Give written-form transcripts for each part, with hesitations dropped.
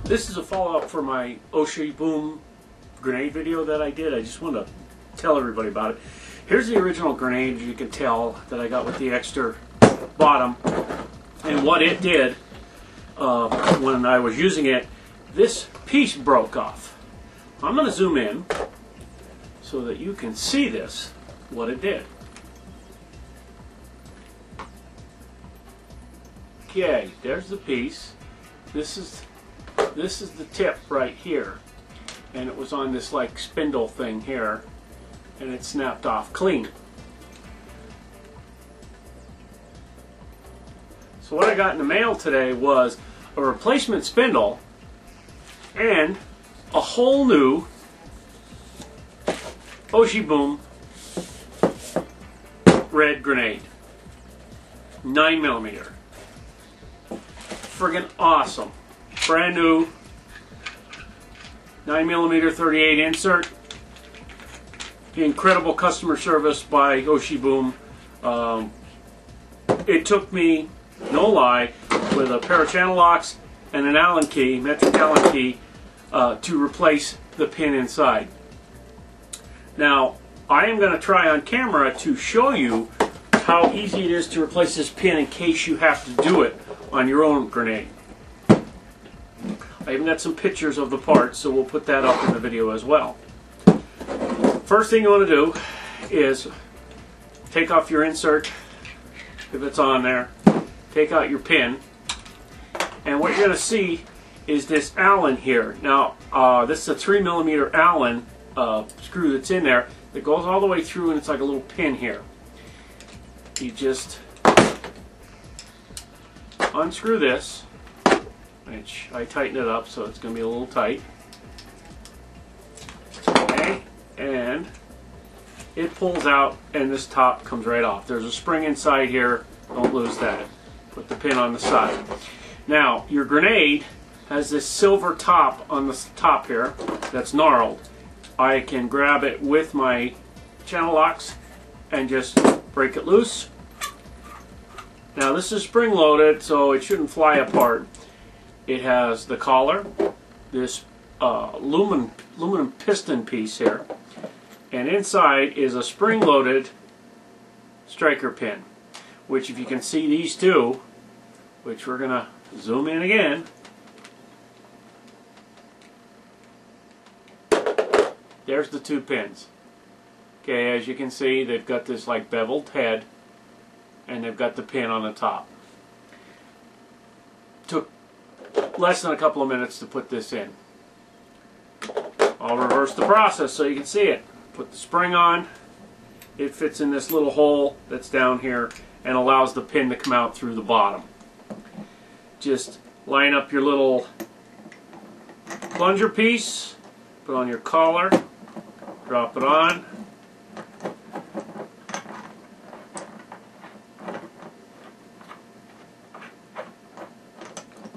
This is a follow-up for my OshiBoom grenade video that I did. I just want to tell everybody about it. Here's the original grenade, you can tell, that I got with the extra bottom. And what it did when I was using it, this piece broke off. I'm going to zoom in so that you can see this, what it did. Okay, there's the piece. This is the tip right here, and it was on this like spindle thing here, and it snapped off clean. So what I got in the mail today was a replacement spindle and a whole new OshiBoom red grenade, 9mm. Friggin' awesome. Brand new 9mm 38 insert. Incredible customer service by OshiBoom. It took me, no lie, with a pair of channel locks and an Allen key, metric Allen key, to replace the pin inside. Now, I am going to try on camera to show you how easy it is to replace this pin in case you have to do it on your own grenade. I even got some pictures of the parts, so we'll put that up in the video as well. First thing you want to do is take off your insert, if it's on there, take out your pin, and what you're going to see is this Allen here. Now, this is a 3mm Allen screw that's in there that goes all the way through, and it's like a little pin here. You just unscrew this, which I tighten it up so it's going to be a little tight. Okay, and it pulls out and this top comes right off. There's a spring inside here, don't lose that. Put the pin on the side. Now, your grenade has this silver top on the top here that's gnarled. I can grab it with my channel locks and just break it loose. Now this is spring loaded, so it shouldn't fly apart. It has the collar, this aluminum piston piece here, and inside is a spring loaded striker pin, which if you can see these two, which we're going to zoom in again, there's the two pins. Okay, as you can see, they've got this like beveled head, and they've got the pin on the top. Took less than a couple of minutes to put this in. I'll reverse the process so you can see it. Put the spring on. It fits in this little hole that's down here and allows the pin to come out through the bottom. Just line up your little plunger piece, put on your collar, drop it on.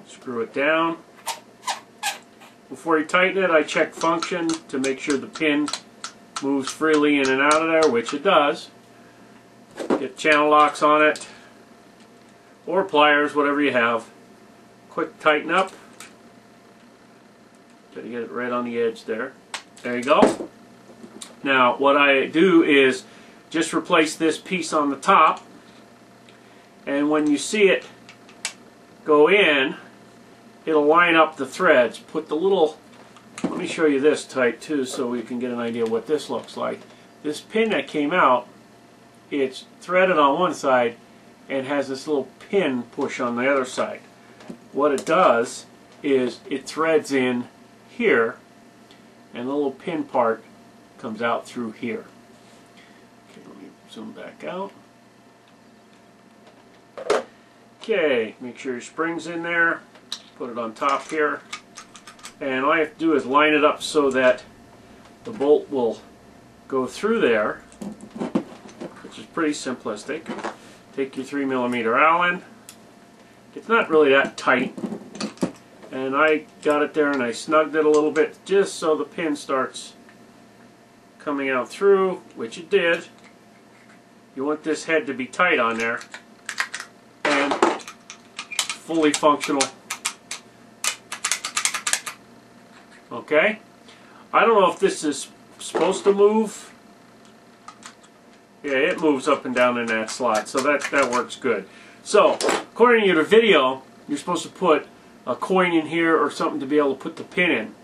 Screw it down. Before you tighten it, I check function to make sure the pin moves freely in and out of there, which it does. Get channel locks on it, or pliers, whatever you have. Quick tighten up. Try to get it right on the edge there. There you go. Now, what I do is just replace this piece on the top, and when you see it go in, it'll line up the threads. Put the little, let me show you this tight too so we can get an idea what this looks like. This pin that came out, it's threaded on one side and has this little pin push on the other side. What it does is it threads in here and the little pin part comes out through here. Okay, let me zoom back out. Okay, make sure your spring's in there. Put it on top here, and all I have to do is line it up so that the bolt will go through there, which is pretty simplistic. Take your 3mm Allen. It's not really that tight, and I got it there and I snugged it a little bit just so the pin starts coming out through, which it did. You want this head to be tight on there and fully functional Okay? I don't know if this is supposed to move. Yeah, it moves up and down in that slot, so that works good. So, according to the video, you're supposed to put a coin in here or something to be able to put the pin in.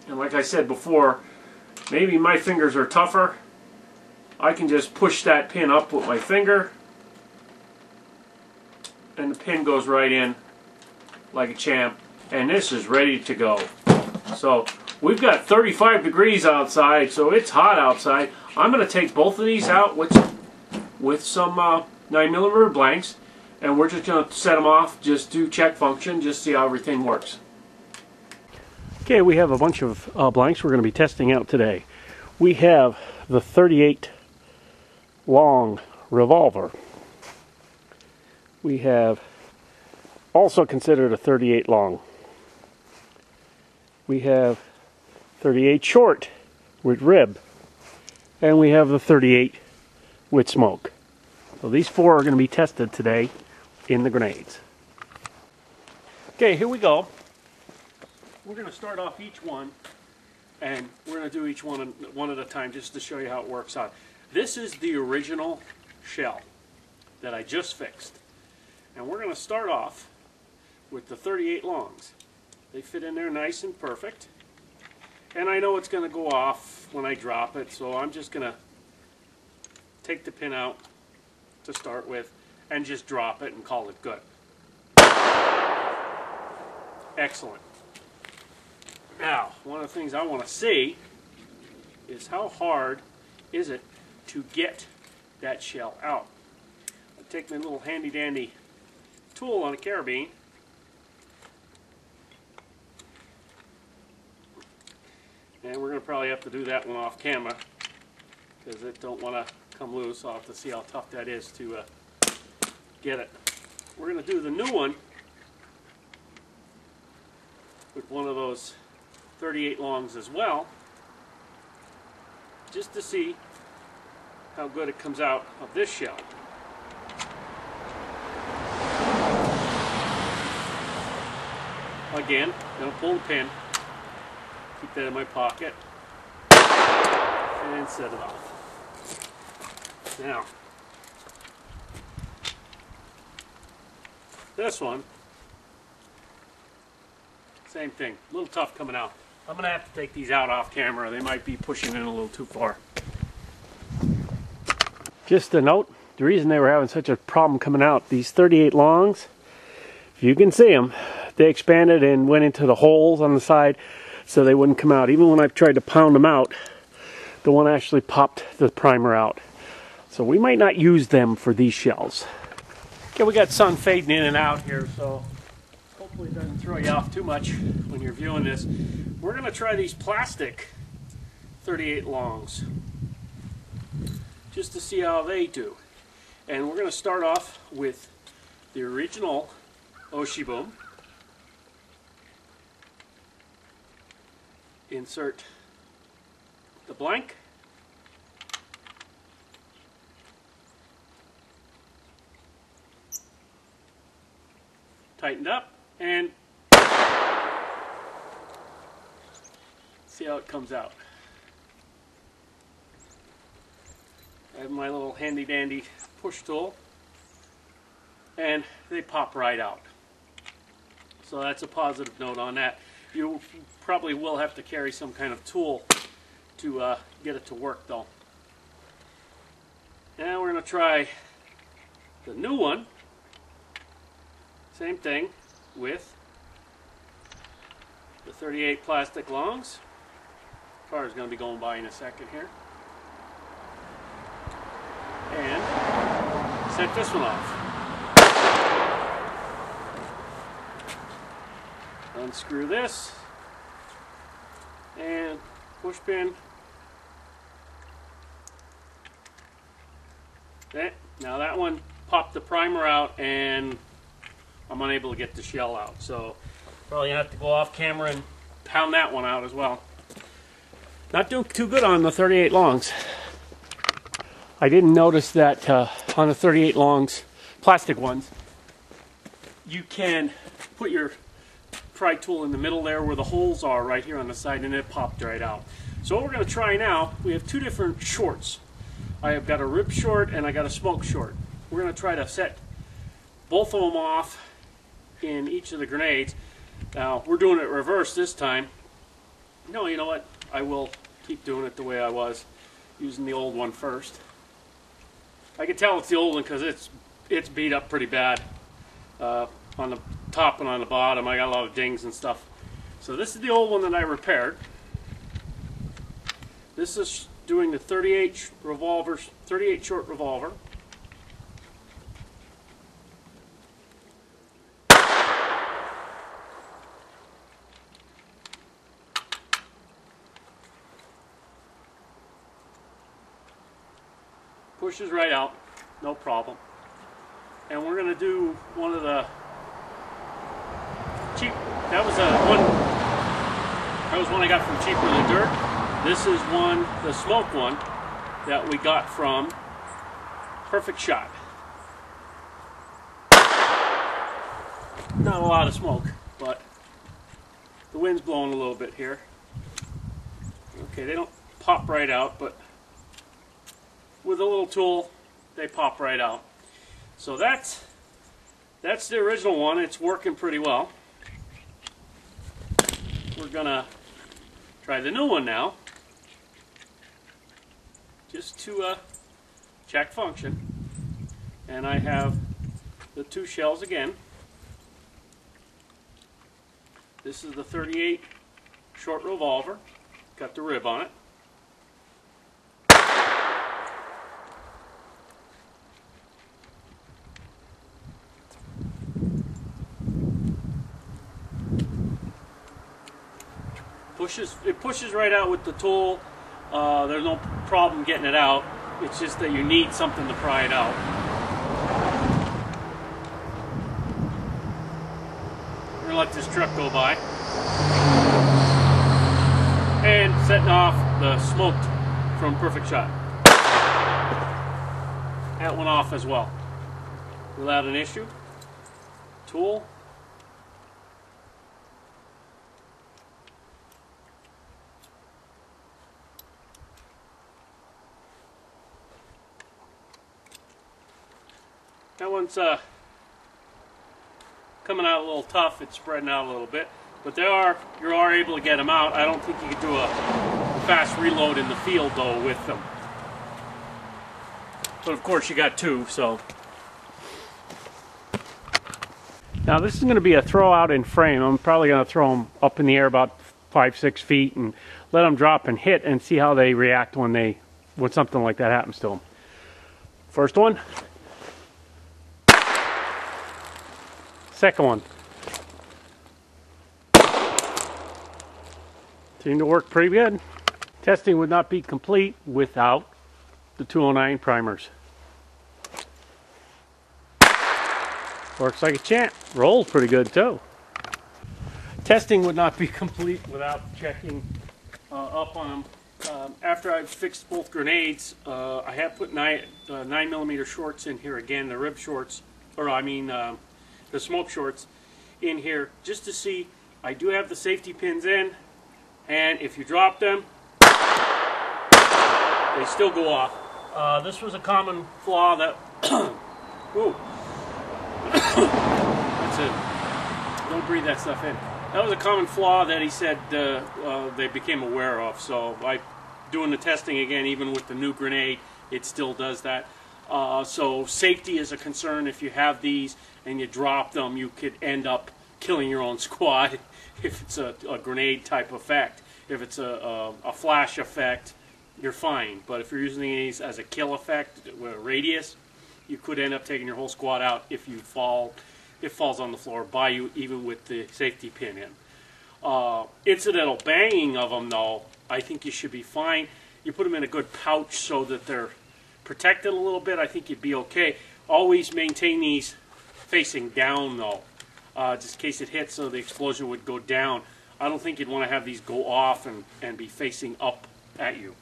And like I said before, maybe my fingers are tougher. I can just push that pin up with my finger, and the pin goes right in like a champ, and this is ready to go. So we've got 35 degrees outside, so it's hot outside. I'm going to take both of these out with some 9mm blanks, and we're just going to set them off, just do check function, just see how everything works. Okay, we have a bunch of blanks we're going to be testing out today. We have the 38 long Revolver. We have also considered a 38 long. We have 38 short with rib. And we have the 38 with smoke. So these four are going to be tested today in the grenades. Okay, here we go. We're going to start off each one, and we're going to do each one at a time just to show you how it works out. This is the original shell that I just fixed. And we're going to start off with the 38 longs. They fit in there nice and perfect. And I know it's going to go off when I drop it, so I'm just going to take the pin out to start with and just drop it and call it good. Excellent. Now, one of the things I want to see is how hard is it to get that shell out. I'll take my little handy dandy tool on a carabine, and we're going to probably have to do that one off camera because it don't want to come loose. I'll have to see how tough that is to get it. We're going to do the new one with one of those 38 longs as well, just to see how good it comes out of this shell. Again, going to pull the pin, keep that in my pocket, and set it off. Now, this one, same thing, a little tough coming out. I'm going to have to take these out off camera. They might be pushing in a little too far. Just a note, the reason they were having such a problem coming out, these 38 longs, if you can see them, they expanded and went into the holes on the side so they wouldn't come out. Even when I've tried to pound them out, the one actually popped the primer out. So we might not use them for these shells. Okay, we got sun fading in and out here, so hopefully it doesn't throw you off too much when you're viewing this. We're going to try these plastic 38 longs just to see how they do. And we're going to start off with the original OshiBoom. Insert the blank. Tightened up, and see how it comes out. I have my little handy dandy push tool, and they pop right out. So that's a positive note on that. You probably will have to carry some kind of tool to get it to work though. Now we're going to try the new one. Same thing with the 38 plastic longs. Car is going to be going by in a second here. And set this one off. Unscrew this and push pin. Okay, now that one popped the primer out and I'm unable to get the shell out, so probably have to go off camera and pound that one out as well. Not doing too good on the 38 longs. I didn't notice that on the 38 longs, plastic ones, you can put your pry tool in the middle there where the holes are right here on the side, and it popped right out. So what we're going to try now, we have two different shorts. I have got a rib short and I got a smoke short. We're going to try to set both of them off in each of the grenades. Now we're doing it reverse this time. No, you know what? I will keep doing it the way I was, using the old one first. I can tell it's the old one because it's beat up pretty bad on the top and on the bottom. I got a lot of dings and stuff. So this is the old one that I repaired. This is doing the 38 revolvers, 38 short revolver. Pushes right out, no problem. And we're going to do one of the cheap, that was one I got from Cheaper Than Dirt. This is one, the smoke one, that we got from Perfect Shot. Not a lot of smoke, but the wind's blowing a little bit here. Okay, they don't pop right out, but with a little tool, they pop right out. So that's the original one. It's working pretty well. We're gonna try the new one now, just to check function. And I have the two shells again. This is the 38 short revolver. Got the rib on it. It pushes right out with the tool. There's no problem getting it out. It's just that you need something to pry it out. We're going to let this truck go by. And setting off the smoked from Perfect Shot. That went off as well, without an issue. Tool. That one's coming out a little tough. It's spreading out a little bit, but you are able to get them out. I don't think you could do a fast reload in the field though with them. But of course you got two, so. Now this is going to be a throw out in frame. I'm probably going to throw them up in the air about 5-6 feet and let them drop and hit and see how they react when something like that happens to them. First one. Second one. Seemed to work pretty good. Testing would not be complete without the 209 primers. Works like a champ. Rolls pretty good too. Testing would not be complete without checking up on them. After I've fixed both grenades, I have put 9mm shorts in here again, the rib shorts, or I mean the smoke shorts in here, just to see. I do have the safety pins in, and if you drop them, they still go off. This was a common flaw that ooh. That's it. Don't breathe that stuff in. That was a common flaw that he said they became aware of. So by doing the testing again, even with the new grenade, it still does that. So safety is a concern. If you have these and you drop them, you could end up killing your own squad if it's a grenade type effect. If it's a flash effect, you're fine. But if you're using these as a kill effect with a radius, you could end up taking your whole squad out if you fall. It falls on the floor by you, even with the safety pin in. Incidental banging of them, though, I think you should be fine. You put them in a good pouch so that they're protected a little bit. I think you'd be okay. Always maintain these facing down, though, just in case it hits, so the explosion would go down. I don't think you'd want to have these go off and be facing up at you.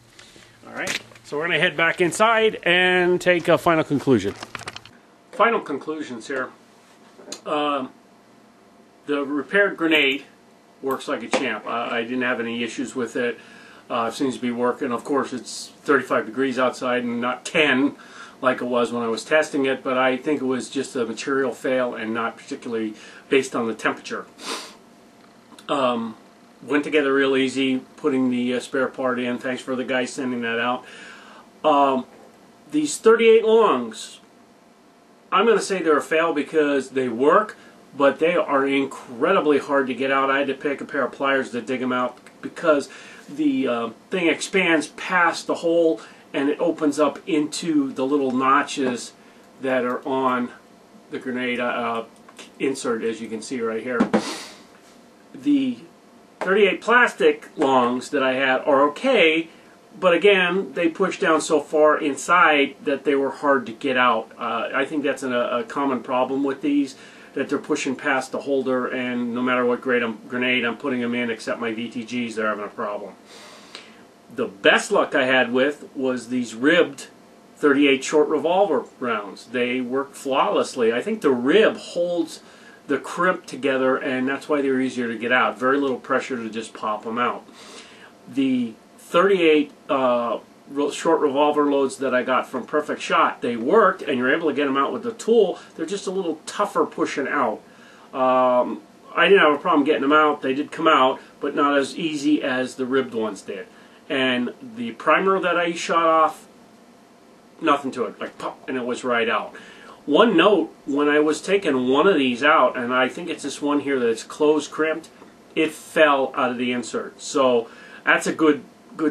All right, so we're going to head back inside and take a final conclusion. Final conclusions here. the repaired grenade works like a champ. I didn't have any issues with it. It seems to be working. Of course, it's 35 degrees outside and not 10 like it was when I was testing it, but I think it was just a material fail and not particularly based on the temperature. Went together real easy, putting the spare part in. Thanks for the guy sending that out. These 38 longs, I'm going to say they're a fail because they work, but they are incredibly hard to get out. I had to pick a pair of pliers to dig them out because the thing expands past the hole and it opens up into the little notches that are on the grenade insert, as you can see right here. The 38 plastic longs that I had are okay, but again, they push down so far inside that they were hard to get out. I think that's a common problem with these, that they're pushing past the holder, and no matter what grenade I'm putting them in, except my VTGs, they're having a problem. The best luck I had with was these ribbed 38 short revolver rounds. They work flawlessly. I think the rib holds the crimp together, and that's why they're easier to get out. Very little pressure to just pop them out. The 38 short revolver loads that I got from Perfect Shot, they worked, and you're able to get them out with the tool. They're just a little tougher pushing out. I didn't have a problem getting them out. They did come out, but not as easy as the ribbed ones did. And the primer that I shot off, nothing to it, like pop, and it was right out. One note, when I was taking one of these out, and I think it's this one here that's closed crimped, it fell out of the insert. So that's a good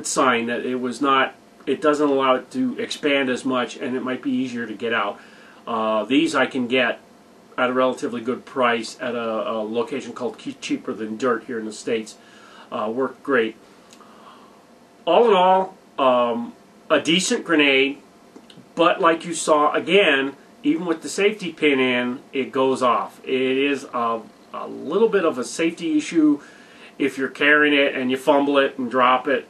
sign that it was not, it doesn't allow it to expand as much, and it might be easier to get out. These I can get at a relatively good price at a location called Cheaper Than Dirt here in the States. Worked great. All in all, a decent grenade, but like you saw again, even with the safety pin in, it goes off. It is a little bit of a safety issue. If you're carrying it and you fumble it and drop it,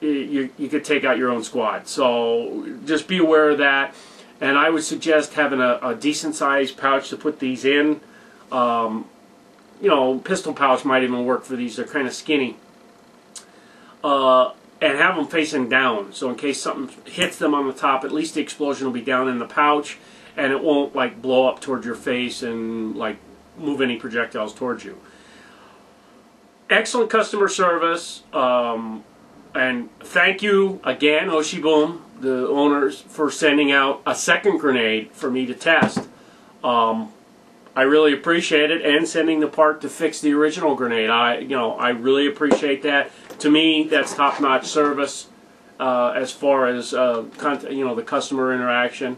you could take out your own squad. So just be aware of that. And I would suggest having a decent sized pouch to put these in. You know, pistol pouch might even work for these. They're kind of skinny. And have them facing down, so in case something hits them on the top, at least the explosion will be down in the pouch, and it won't like blow up towards your face and like move any projectiles towards you. Excellent customer service, and thank you again, OshiBoom, the owners, for sending out a second grenade for me to test. I really appreciate it, and sending the part to fix the original grenade. I really appreciate that. To me, that's top-notch service as far as the customer interaction.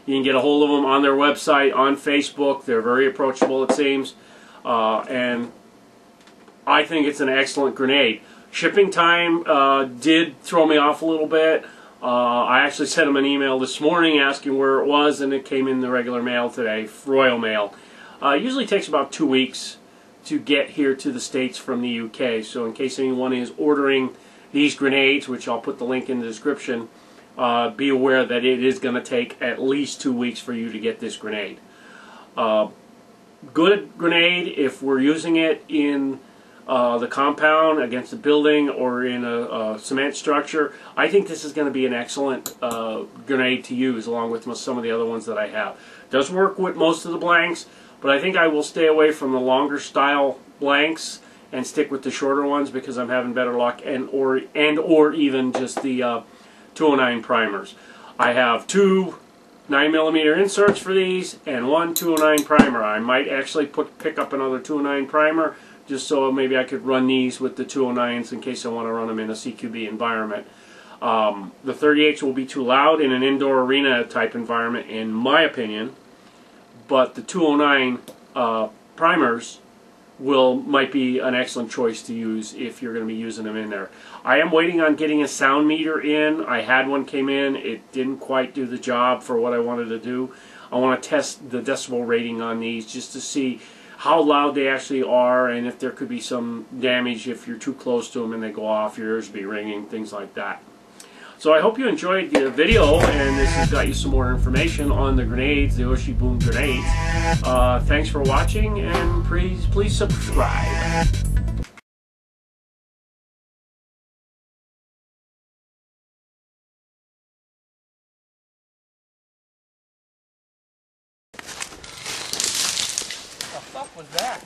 You can get a hold of them on their website, on Facebook. They're very approachable, it seems, and I think it's an excellent grenade. Shipping time did throw me off a little bit. I actually sent them an email this morning asking where it was, and it came in the regular mail today, Royal Mail. It usually takes about 2 weeks to get here to the States from the UK. So in case anyone is ordering these grenades, which I'll put the link in the description, be aware that it is going to take at least 2 weeks for you to get this grenade. Good grenade if we're using it in the compound against a building or in a cement structure. I think this is going to be an excellent grenade to use along with some of the other ones that I have. It does work with most of the blanks, but I think I will stay away from the longer style blanks and stick with the shorter ones because I'm having better luck, and or even just the 209 primers. I have 2 9mm inserts for these and 1 209 primer. I might actually pick up another 209 primer just so maybe I could run these with the 209s in case I want to run them in a CQB environment. The 38s will be too loud in an indoor arena type environment in my opinion, but the 209 primers might be an excellent choice to use if you're going to be using them in there. I am waiting on getting a sound meter in. I had one came in. It didn't quite do the job for what I wanted to do. I want to test the decibel rating on these just to see how loud they actually are and if there could be some damage if you're too close to them and they go off, your ears be ringing, things like that. So I hope you enjoyed the video, and this has got you some more information on the grenades, the OshiBoom grenades. Thanks for watching, and please subscribe. What the fuck was that?